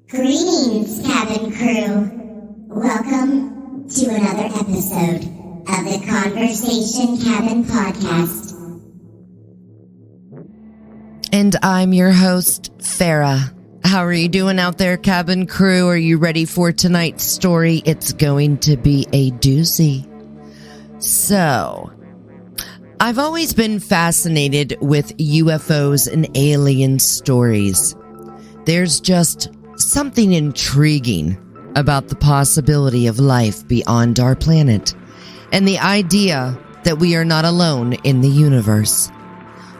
Greetings, cabin crew. Welcome to another episode of the Conversation Cabin Podcast. And I'm your host, Farah. How are you doing out there, cabin crew? Are you ready for tonight's story? It's going to be a doozy. So, I've always been fascinated with UFOs and alien stories. There's just something intriguing about the possibility of life beyond our planet and the idea that we are not alone in the universe.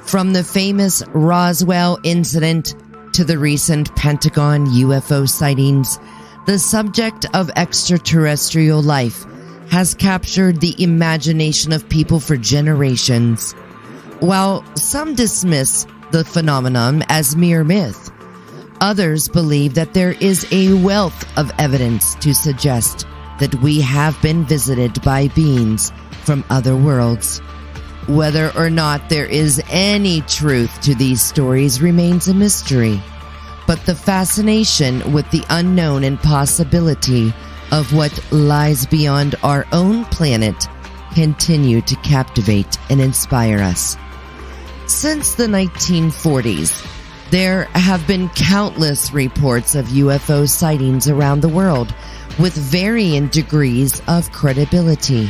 From the famous Roswell incident to the recent Pentagon UFO sightings, the subject of extraterrestrial life has captured the imagination of people for generations. While some dismiss the phenomenon as mere myth, others believe that there is a wealth of evidence to suggest that we have been visited by beings from other worlds. Whether or not there is any truth to these stories remains a mystery, but the fascination with the unknown and possibility of what lies beyond our own planet continue to captivate and inspire us. Since the 1940s, there have been countless reports of UFO sightings around the world with varying degrees of credibility.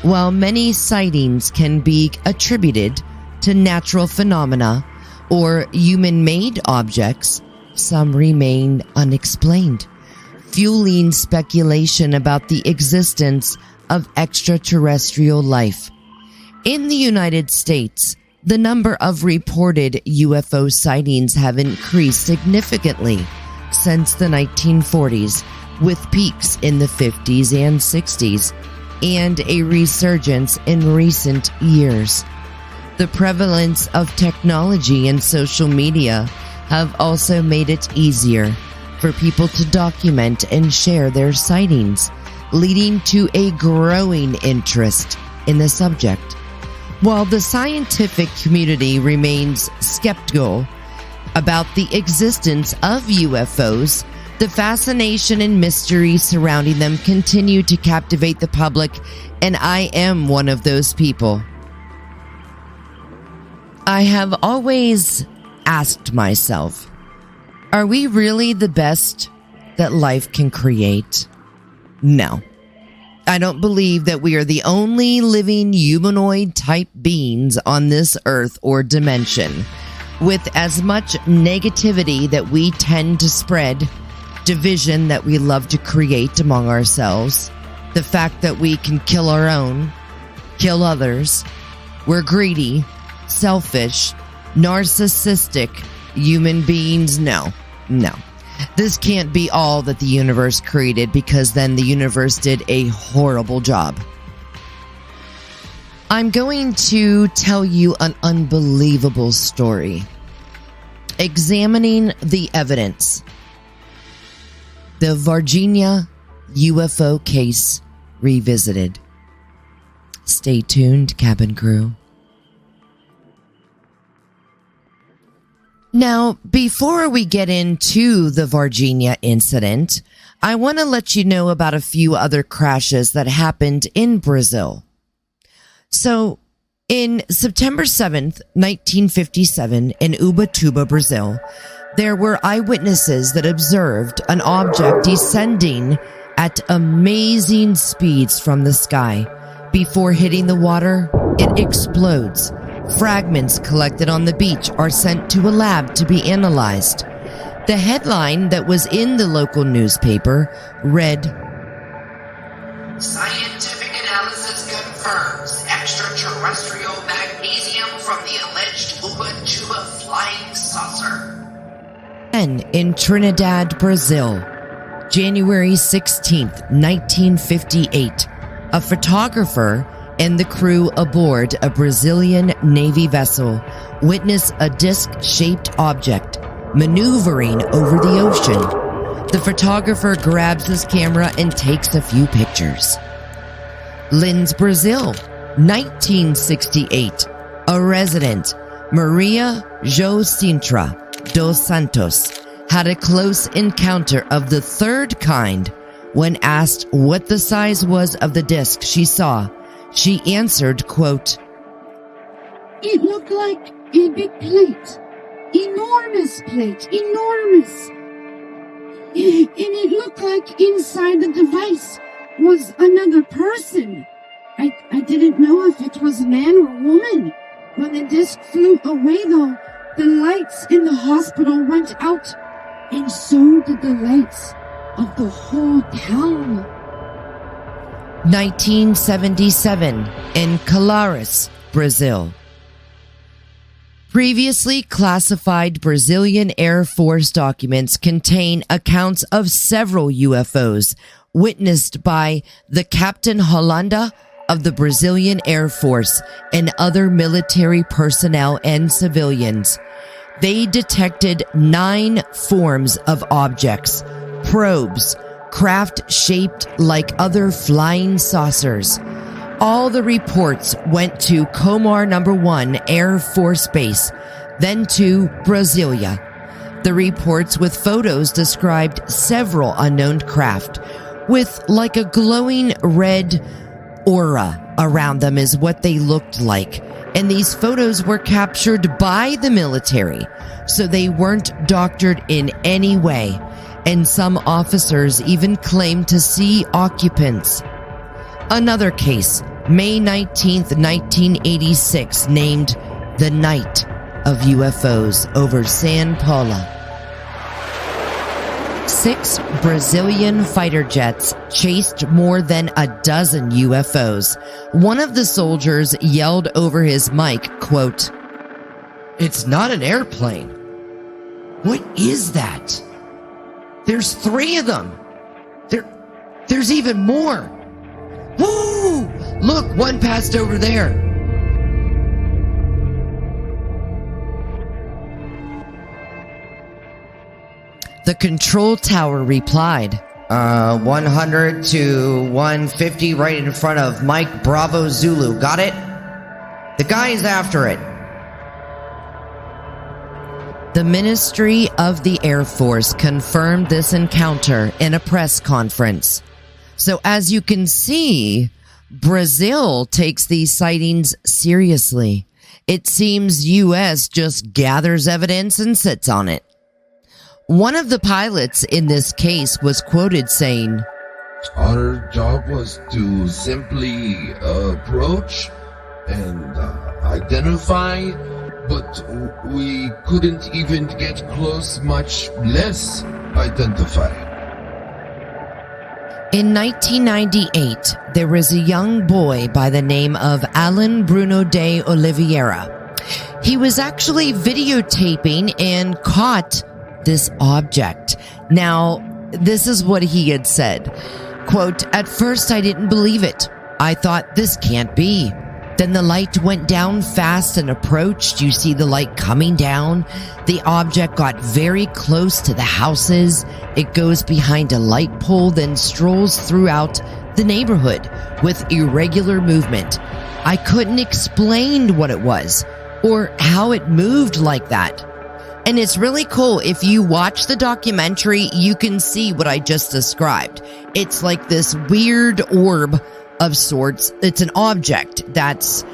While many sightings can be attributed to natural phenomena or human-made objects, some remain unexplained, fueling speculation about the existence of extraterrestrial life. In the United States, the number of reported UFO sightings have increased significantly since the 1940s, with peaks in the 50s and 60s, and a resurgence in recent years. The prevalence of technology and social media have also made it easier for people to document and share their sightings, leading to a growing interest in the subject. While the scientific community remains skeptical about the existence of UFOs, the fascination and mystery surrounding them continue to captivate the public, and I am one of those people. I have always asked myself, are we really the best that life can create? No. I don't believe that we are the only living humanoid type beings on this earth or dimension. With as much negativity that we tend to spread, division that we love to create among ourselves, the fact that we can kill our own, kill others, we're greedy, selfish, narcissistic human beings. No. This can't be all that the universe created, because then the universe did a horrible job. I'm going to tell you an unbelievable story. Examining the evidence. The Varginha UFO case revisited. Stay tuned, cabin crew. Now, before we get into the Varginha incident, I want to let you know about a few other crashes that happened in Brazil. So, in September 7th, 1957, in Ubatuba, Brazil, there were eyewitnesses that observed an object descending at amazing speeds from the sky. Before hitting the water, it explodes. Fragments collected on the beach are sent to a lab to be analyzed. The headline that was in the local newspaper read, "Scientific analysis confirms extraterrestrial magnesium from the alleged Ubatuba flying saucer." And in Trinidad, Brazil, January 16th, 1958, a photographer and the crew aboard a Brazilian Navy vessel witness a disc-shaped object maneuvering over the ocean. The photographer grabs his camera and takes a few pictures. Linz, Brazil, 1968. A resident, Maria Jo Sintra dos Santos, had a close encounter of the third kind. When asked what the size was of the disc she saw, she answered, quote, "It looked like a big plate. Enormous plate. Enormous. And it looked like inside the device was another person. I didn't know if it was a man or a woman. When the disc flew away, though, the lights in the hospital went out, and so did the lights of the whole town." 1977 in Colares, Brazil. Previously classified Brazilian Air Force documents contain accounts of several UFOs witnessed by the Captain Hollanda of the Brazilian Air Force and other military personnel and civilians. They detected 9 forms of objects, probes, craft shaped like other flying saucers. All the reports went to Comar No. 1 Air Force Base, then to Brasilia. The reports with photos described several unknown craft with like a glowing red aura around them is what they looked like. And these photos were captured by the military, so they weren't doctored in any way. And some officers even claimed to see occupants. Another case, May 19th, 1986, named the Night of UFOs over São Paulo. 6 Brazilian fighter jets chased more than a dozen UFOs. One of the soldiers yelled over his mic, quote, "It's not an airplane. What is that? There's 3 of them. There's even more. Woo! Look, one passed over there." The control tower replied, 100 to 150 right in front of Mike Bravo Zulu. Got it? The guy's after it. The Ministry of the Air Force confirmed this encounter in a press conference. So as you can see, Brazil takes these sightings seriously. It seems US just gathers evidence and sits on it. One of the pilots in this case was quoted saying, "Our job was to simply approach and identify, but we couldn't even get close, much less identify." In 1998, there was a young boy by the name of Alan Bruno de Oliveira. He was actually videotaping and caught this object. Now, this is what he had said. Quote, "At first I didn't believe it. I thought this can't be. Then the light went down fast and approached. You see the light coming down. The object got very close to the houses. It goes behind a light pole, then strolls throughout the neighborhood with irregular movement. I couldn't explain what it was or how it moved like that." And it's really cool. If you watch the documentary, you can see what I just described. It's like this weird orb of sorts. It's an object that's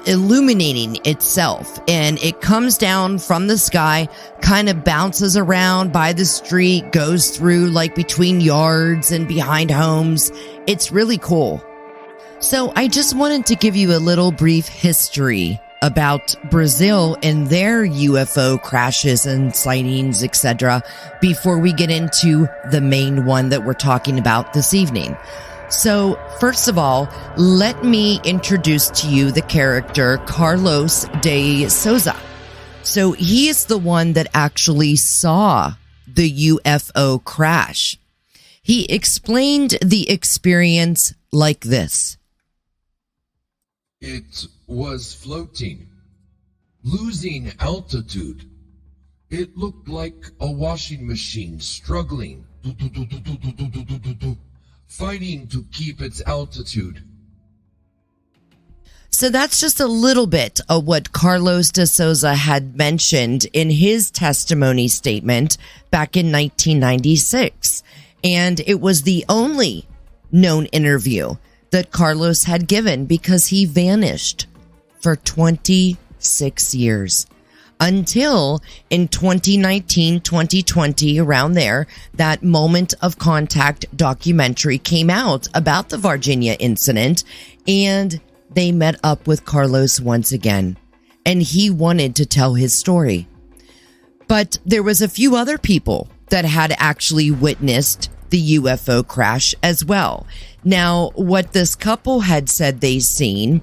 illuminating itself, and it comes down from the sky, kind of bounces around by the street, goes through like between yards and behind homes. It's really cool. So I just wanted to give you a little brief history about Brazil and their UFO crashes and sightings, etc., before we get into the main one that we're talking about this evening. So, first of all, let me introduce to you the character Carlos de Souza. So, he is the one that actually saw the UFO crash. He explained the experience like this. It was floating, losing altitude. It looked like a washing machine struggling, fighting to keep its altitude. So that's just a little bit of what Carlos de Souza had mentioned in his testimony statement back in 1996. And it was the only known interview that Carlos had given because he vanished for 26 years. Until in 2019, 2020, around there, that Moment of Contact documentary came out about the Varginha incident, and they met up with Carlos once again, and he wanted to tell his story. But there was a few other people that had actually witnessed the UFO crash as well. Now, what this couple had said they seen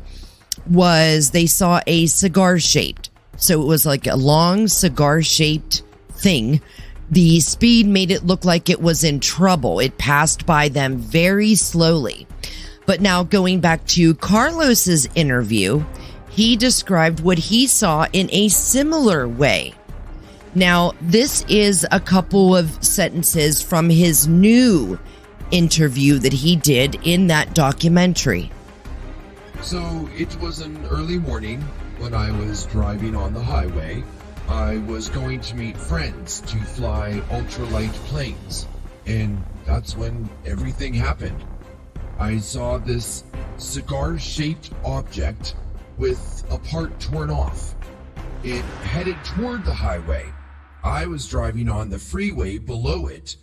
was they saw a cigar-shaped. So it was like a long cigar-shaped thing. The speed made it look like it was in trouble. It passed by them very slowly. But now going back to Carlos's interview, he described what he saw in a similar way. Now, this is a couple of sentences from his new interview that he did in that documentary. So it was an early morning when I was driving on the highway. I was going to meet friends to fly ultralight planes, and that's when everything happened. I saw this cigar-shaped object with a part torn off. It headed toward the highway. I was driving on the freeway below it.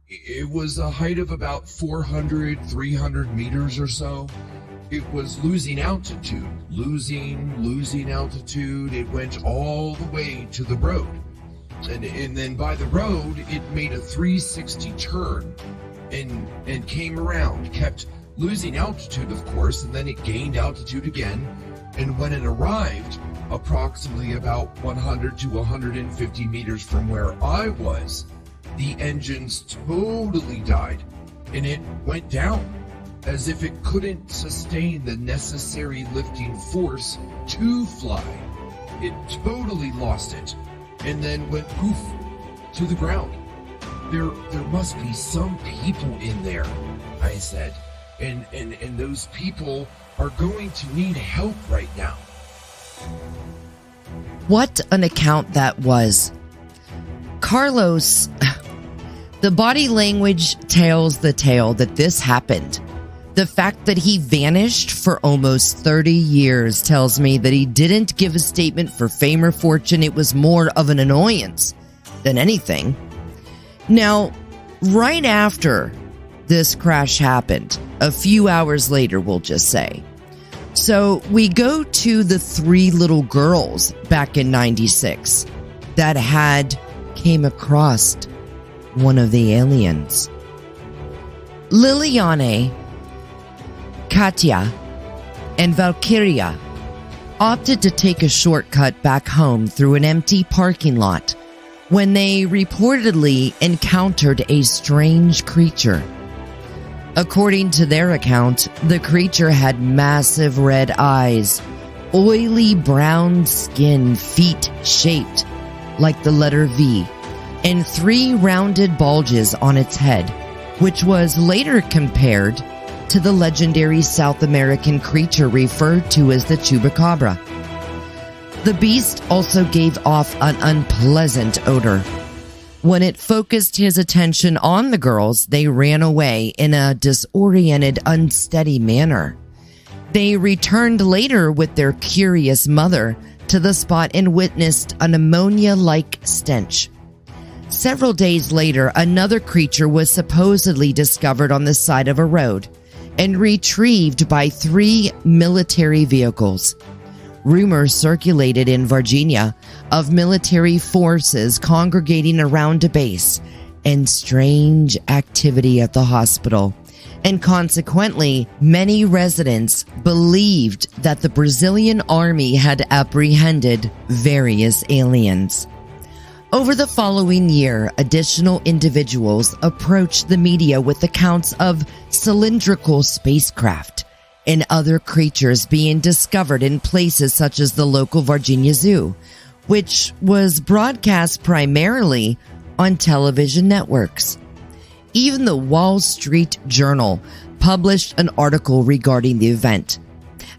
It was a height of about 400, 300 meters or so. It was losing altitude, losing altitude. It went all the way to the road. And then by the road, it made a 360 turn and came around, kept losing altitude, of course, and then it gained altitude again. And when it arrived, approximately about 100 to 150 meters from where I was, the engines totally died, and it went down, as if it couldn't sustain the necessary lifting force to fly. It totally lost it, and then went poof to the ground. There must be some people in there, I said, and those people are going to need help right now. What an account that was. Carlos, the body language tells the tale that this happened. The fact that he vanished for almost 30 years tells me that he didn't give a statement for fame or fortune. It was more of an annoyance than anything. Now, right after this crash happened, a few hours later, we'll just say. So we go to the three little girls back in 96 that had came across one of the aliens. Liliane, Katya, and Valkyria opted to take a shortcut back home through an empty parking lot when they reportedly encountered a strange creature. According to their account, the creature had massive red eyes, oily brown skin, feet shaped like the letter V, and 3 rounded bulges on its head, which was later compared to the legendary South American creature referred to as the chupacabra. The beast also gave off an unpleasant odor. When it focused his attention on the girls, they ran away in a disoriented, unsteady manner. They returned later with their curious mother to the spot and witnessed an ammonia-like stench. Several days later, another creature was supposedly discovered on the side of a road and retrieved by 3 military vehicles. Rumors circulated in Varginha of military forces congregating around a base and strange activity at the hospital. And consequently, many residents believed that the Brazilian army had apprehended various aliens. Over the following year, additional individuals approached the media with accounts of cylindrical spacecraft and other creatures being discovered in places such as the local Varginha Zoo, which was broadcast primarily on television networks. Even the Wall Street Journal published an article regarding the event.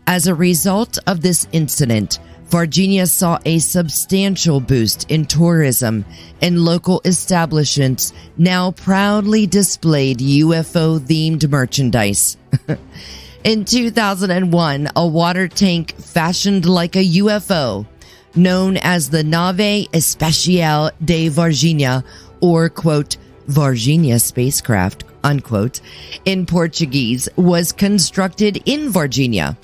As a result of this incident, Varginha saw a substantial boost in tourism, and local establishments now proudly displayed UFO-themed merchandise. In 2001, a water tank fashioned like a UFO, known as the Nave Espacial de Varginha, or, quote, Varginha spacecraft, unquote, in Portuguese, was constructed in Varginha.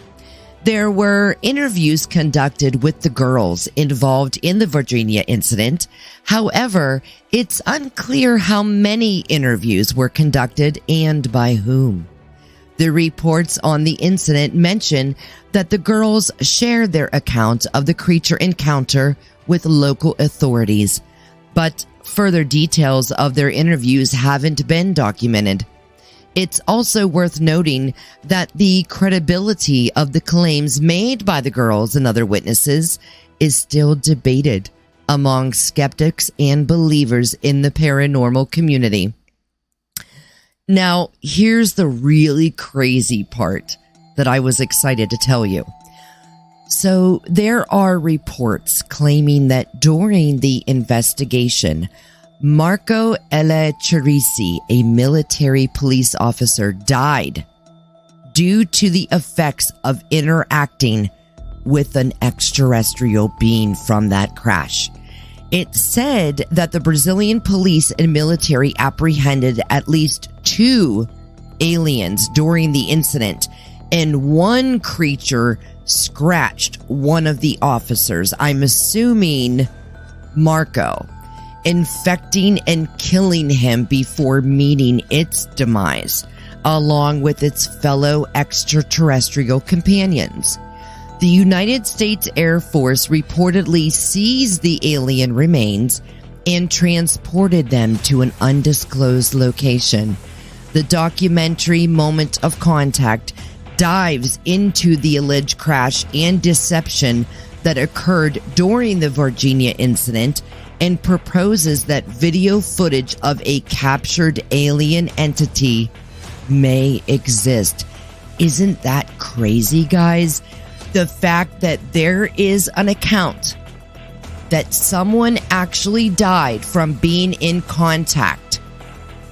There were interviews conducted with the girls involved in the Varginha incident. However, it's unclear how many interviews were conducted and by whom. The reports on the incident mention that the girls shared their account of the creature encounter with local authorities, but further details of their interviews haven't been documented. It's also worth noting that the credibility of the claims made by the girls and other witnesses is still debated among skeptics and believers in the paranormal community. Now, here's the really crazy part that I was excited to tell you. So, there are reports claiming that during the investigation, Marco Ele Cerisi, a military police officer, died due to the effects of interacting with an extraterrestrial being from that crash. It said that the Brazilian police and military apprehended at least 2 aliens during the incident, and one creature scratched one of the officers, I'm assuming Marco, infecting and killing him before meeting its demise, along with its fellow extraterrestrial companions. The United States Air Force reportedly seized the alien remains and transported them to an undisclosed location. The documentary Moment of Contact dives into the alleged crash and deception that occurred during the Varginha incident and proposes that video footage of a captured alien entity may exist. Isn't that crazy, guys? The fact that there is an account that someone actually died from being in contact.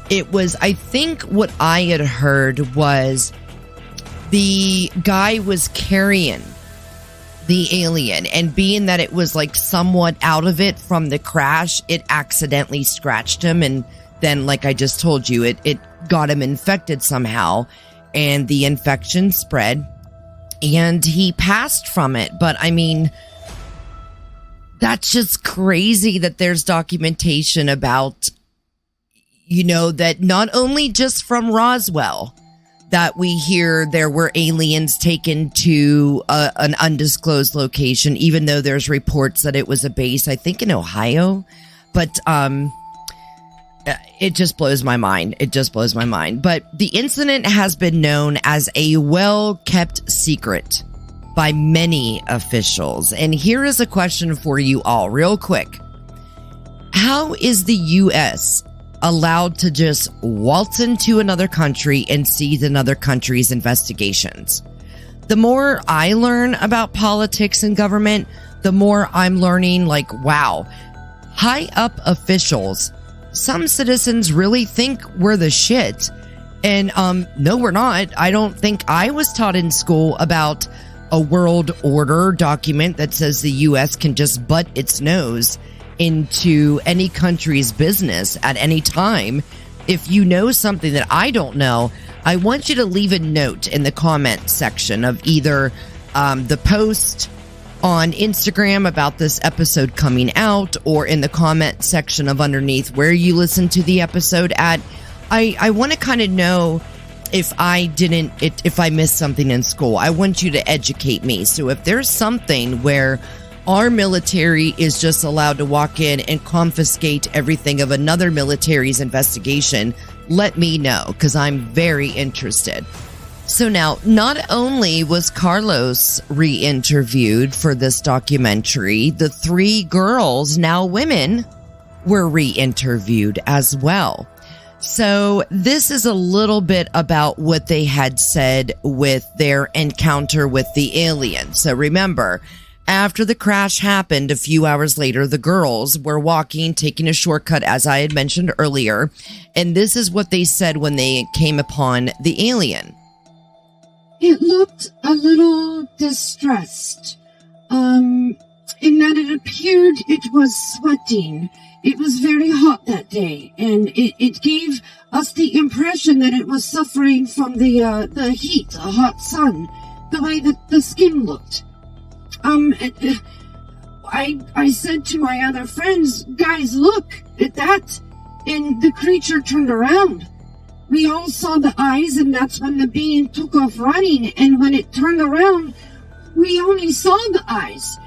It was, I think what I had heard was the guy was carrying the alien, and being that it was like somewhat out of it from the crash, it accidentally scratched him, and then, like I just told you, it got him infected somehow, and the infection spread and he passed from it. But I mean, that's just crazy that there's documentation about, you know, that not only just from Roswell that we hear there were aliens taken to an undisclosed location, even though there's reports that it was a base, I think in Ohio. But it just blows my mind. It just blows my mind. But the incident has been known as a well-kept secret by many officials. And here is a question for you all, real quick. How is the U.S. allowed to just waltz into another country and seize another country's investigations? The more I learn about politics and government, the more I'm learning, like, wow, high up officials, some citizens really think we're the shit. And no, we're not. I don't think I was taught in school about a world order document that says the U.S. can just butt its nose into any country's business at any time. If you know something that I don't know, I want you to leave a note in the comment section of either the post on Instagram about this episode coming out, or in the comment section of underneath where you listen to the episode at. I want to kind of know if I missed something in school. I want you to educate me. So if there's something where our military is just allowed to walk in and confiscate everything of another military's investigation, let me know, because I'm very interested. So now, not only was Carlos re-interviewed for this documentary, the 3 girls, now women, were re-interviewed as well. So this is a little bit about what they had said with their encounter with the alien. So remember, after the crash happened a few hours later, the girls were walking, taking a shortcut, as I had mentioned earlier. And this is what they said when they came upon the alien. It looked a little distressed, in that it appeared it was sweating. It was very hot that day, and it gave us the impression that it was suffering from the heat, the hot sun, the way that the skin looked. I said to my other friends, guys, look at that, and the creature turned around. We all saw the eyes, and that's when the being took off running, and when it turned around, we only saw the eyes.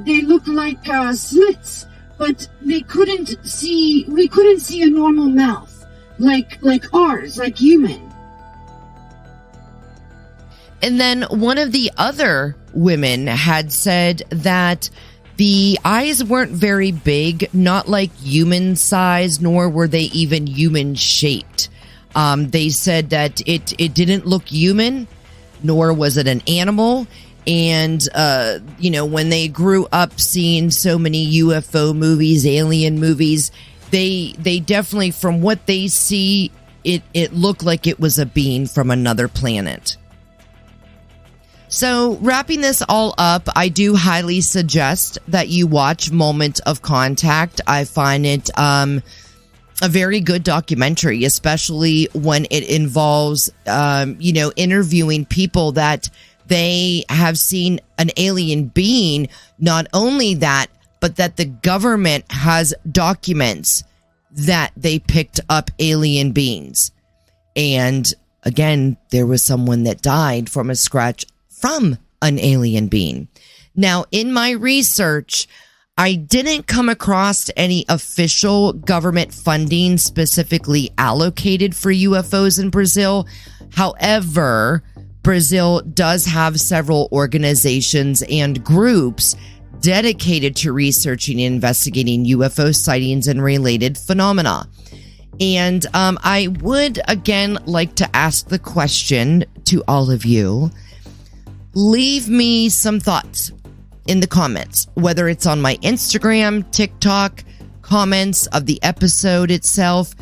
They looked like slits. But we couldn't see a normal mouth, like ours, like human. And then one of the other women had said that the eyes weren't very big, not like human size, nor were they even human shaped. They said that it didn't look human, nor was it an animal. And, when they grew up seeing so many UFO movies, alien movies, they definitely, from what they see, it looked like it was a being from another planet. So wrapping this all up, I do highly suggest that you watch Moment of Contact. I find it a very good documentary, especially when it involves, interviewing people that they have seen an alien being. Not only that, but that the government has documents that they picked up alien beings. And again, there was someone that died from a scratch from an alien being. Now, in my research, I didn't come across any official government funding specifically allocated for UFOs in Brazil. However, Brazil does have several organizations and groups dedicated to researching and investigating UFO sightings and related phenomena. And I would again like to ask the question to all of you. Leave me some thoughts in the comments, whether it's on my Instagram, TikTok, comments of the episode itself.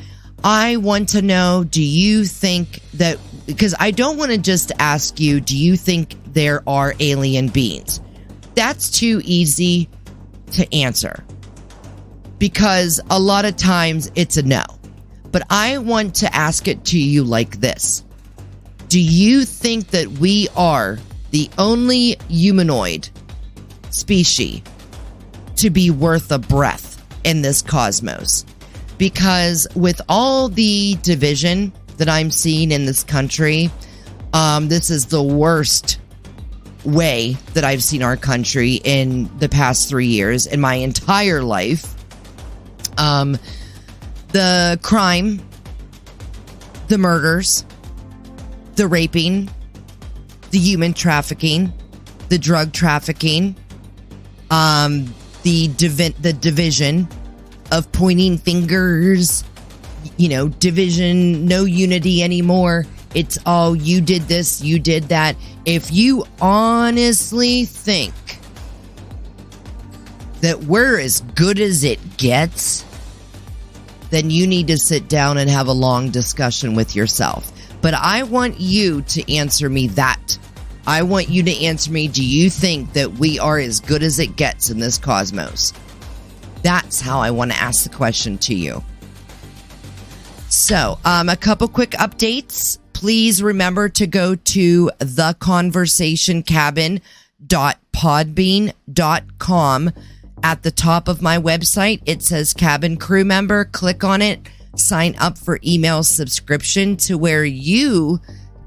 I want to know, do you think that, because I don't want to just ask you, do you think there are alien beings? That's too easy to answer, because a lot of times it's a no. But I want to ask it to you like this. Do you think that we are the only humanoid species to be worth a breath in this cosmos? Because with all the division that I'm seeing in this country, this is the worst way that I've seen our country in the past 3 years, in my entire life. The crime, the murders, the raping, the human trafficking, the drug trafficking, the division of pointing fingers, division, no unity anymore. It's all, you did this, you did that. If you honestly think that we're as good as it gets, then you need to sit down and have a long discussion with yourself. But I want you to answer me that. I want you to answer me, do you think that we are as good as it gets in this cosmos? That's how I want to ask the question to you. So, a couple quick updates. Please remember to go to theconversationcabin.podbean.com. At the top of my website, it says Cabin Crew Member. Click on it. Sign up for email subscription to where you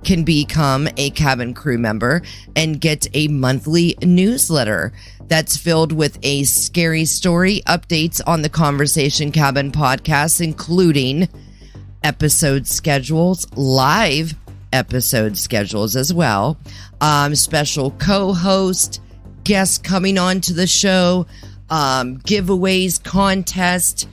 can become a Cabin Crew Member and get a monthly newsletter that's filled with a scary story, updates on the Conversation Cabin podcast, including episode schedules, live episode schedules as well, special co-host, guests coming on to the show, giveaways, contest,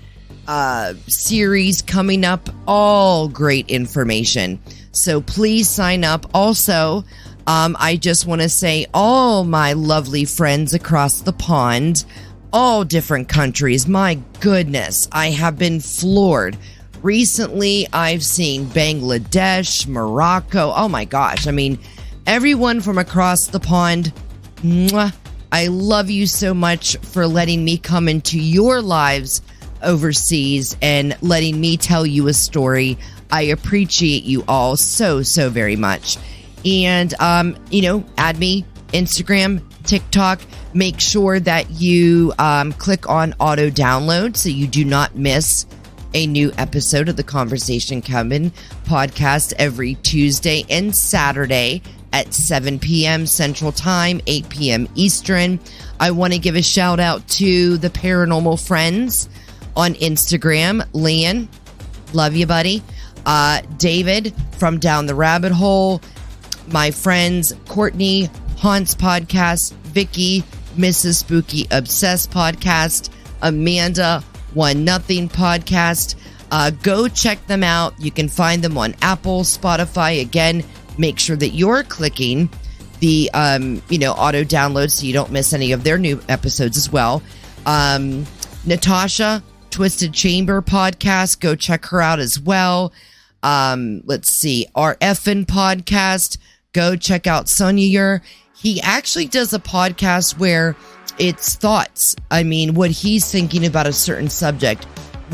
series coming up. All great information. So please sign up. Also, I just want to say all my lovely friends across the pond, all different countries. My goodness, I have been floored. Recently, I've seen Bangladesh, Morocco. Oh my gosh. I mean, everyone from across the pond. Mwah, I love you so much for letting me come into your lives overseas and letting me tell you a story. I appreciate you all so very much. And, add me, Instagram, TikTok. Make sure that you click on auto download so you do not miss a new episode of the Conversation Cabin podcast every Tuesday and Saturday at 7 p.m. Central Time, 8 p.m. Eastern. I want to give a shout out to the Paranormal Friends on Instagram. Lian, love you, buddy. David from Down the Rabbit Hole. My friends Courtney, Haunts Podcast, Vicky, Mrs. Spooky Obsessed Podcast, Amanda, One Nothing Podcast. Go check them out. You can find them on Apple, Spotify. Again, make sure that you're clicking the auto download so you don't miss any of their new episodes as well. Natasha, Twisted Chamber Podcast. Go check her out as well. Let's see, our effin' podcast. Go check out Sonya. He actually does a podcast where it's thoughts. I mean, what he's thinking about a certain subject.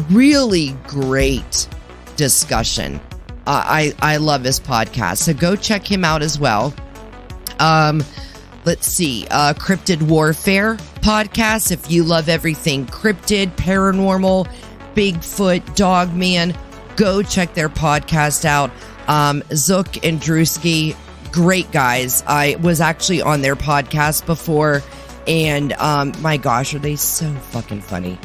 Really great discussion. I love his podcast. So go check him out as well. Let's see, Cryptid Warfare Podcast. If you love everything cryptid, paranormal, Bigfoot, Dogman, go check their podcast out. Zook and Drewski, great guys. I was actually on their podcast before, and my gosh, are they so fucking funny.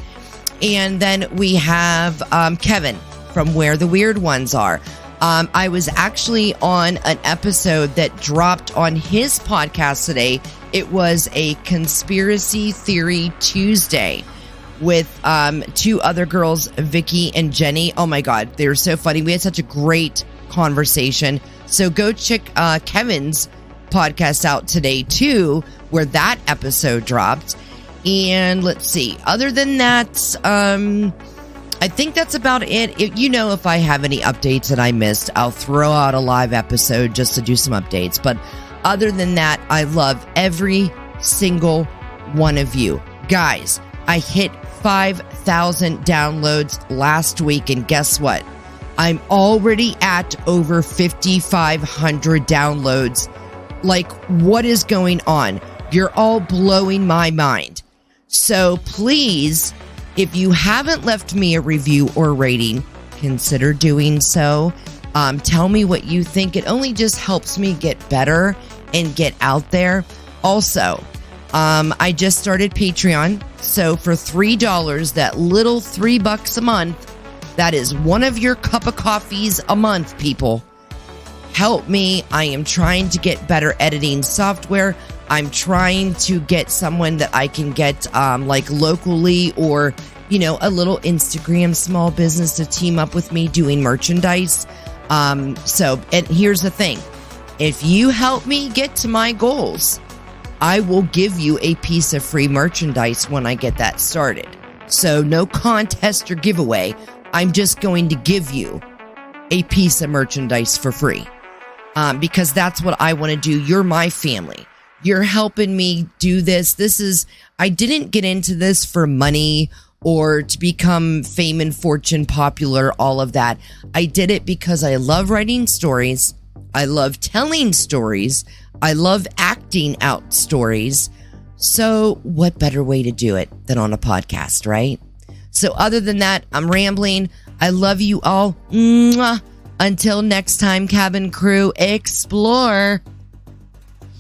And then we have Kevin from Where the Weird Ones Are. I was actually on an episode that dropped on his podcast today. It was a Conspiracy Theory Tuesday with two other girls, Vicky and Jenny. Oh my God, they're so funny. We had such a great conversation. So go check Kevin's podcast out today too, where that episode dropped. And let's see, other than that, I think that's about it. If I have any updates that I missed, I'll throw out a live episode just to do some updates. But other than that, I love every single one of you. Guys, I hit 5,000 downloads last week, and guess what? I'm already at over 5,500 downloads. Like, what is going on? You're all blowing my mind. So please, if you haven't left me a review or rating, consider doing so. Tell me what you think. It only just helps me get better and get out there. Also, I just started Patreon. So for $3, that little $3 a month, that is one of your cup of coffees a month, people. Help me. I am trying to get better editing software. I'm trying to get someone that I can get like locally, or a little Instagram small business to team up with me doing merchandise. And here's the thing. If you help me get to my goals, I will give you a piece of free merchandise when I get that started. So no contest or giveaway. I'm just going to give you a piece of merchandise for free. Because that's what I want to do. You're my family. You're helping me do this. I didn't get into this for money or to become fame and fortune, popular, all of that. I did it because I love writing stories. I love telling stories. I love acting out stories. So what better way to do it than on a podcast, right? So other than that, I'm rambling. I love you all. Mwah. Until next time, cabin crew, explore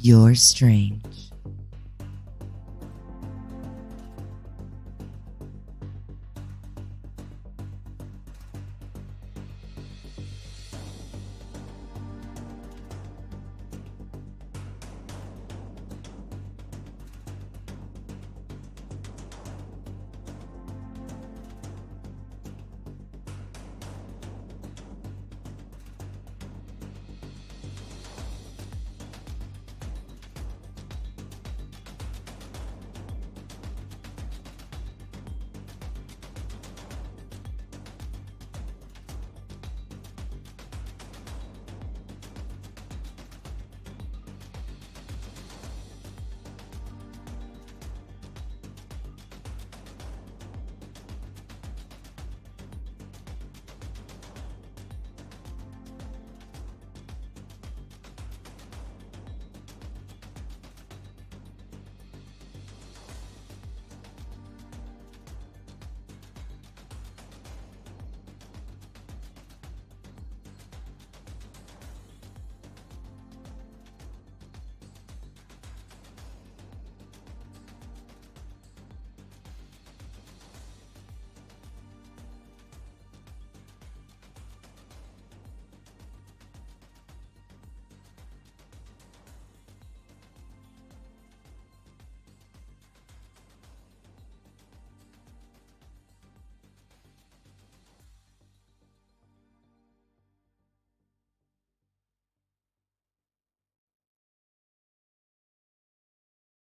your strange.